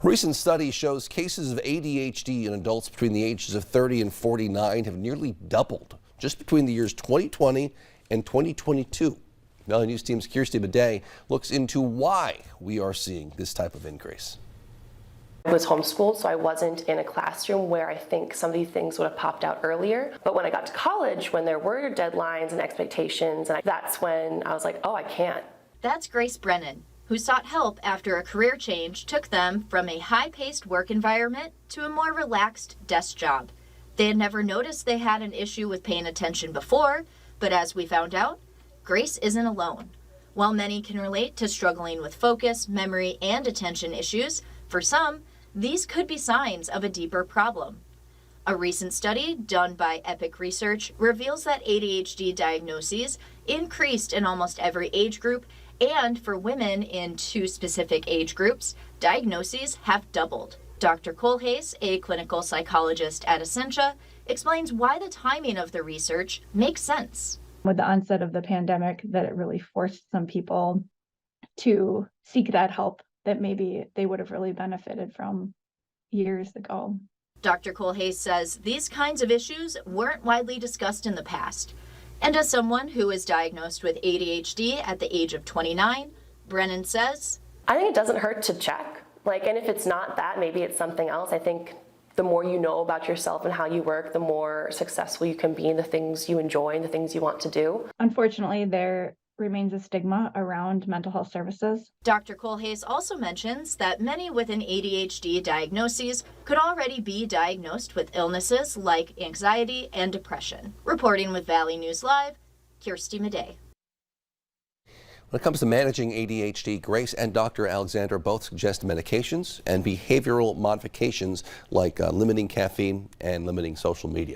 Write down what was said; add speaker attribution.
Speaker 1: A recent study shows cases of ADHD in adults between the ages of 30 and 49 have nearly doubled just between the years 2020 and 2022. Valley News Team's Kirsty Bidet looks into why we are seeing this type of increase.
Speaker 2: I was homeschooled, so I wasn't in a classroom where I think some of these things would have popped out earlier. But when I got to college, when there were deadlines and expectations, that's when I was like, oh, I can't.
Speaker 3: That's Grace Brennan, who sought help after a career change took them from a high-paced work environment to a more relaxed desk job. They had never noticed they had an issue with paying attention before, but as we found out, Grace isn't alone. While many can relate to struggling with focus, memory, and attention issues, for some, these could be signs of a deeper problem. A recent study done by Epic Research reveals that ADHD diagnoses increased in almost every age group, and for women in two specific age groups, diagnoses have doubled. Dr. Kohlhase, a clinical psychologist at Essentia, explains why the timing of the research makes sense.
Speaker 4: With the onset of the pandemic, that it really forced some people to seek that help that maybe they would have really benefited from years ago.
Speaker 3: Dr. Kohlhase says these kinds of issues weren't widely discussed in the past. And as someone who was diagnosed with ADHD at the age of 29, Brennan says,
Speaker 2: I think it doesn't hurt to check. And if it's not that, maybe it's something else. I think the more you know about yourself and how you work, the more successful you can be in the things you enjoy and the things you want to do.
Speaker 4: Unfortunately, there remains a stigma around mental health services.
Speaker 3: Dr. Kohlhase also mentions that many with an ADHD diagnosis could already be diagnosed with illnesses like anxiety and depression. Reporting with Valley News Live, Kirsty Bidet.
Speaker 1: When it comes to managing ADHD, Grace and Dr. Alexander both suggest medications and behavioral modifications like limiting caffeine and limiting social media.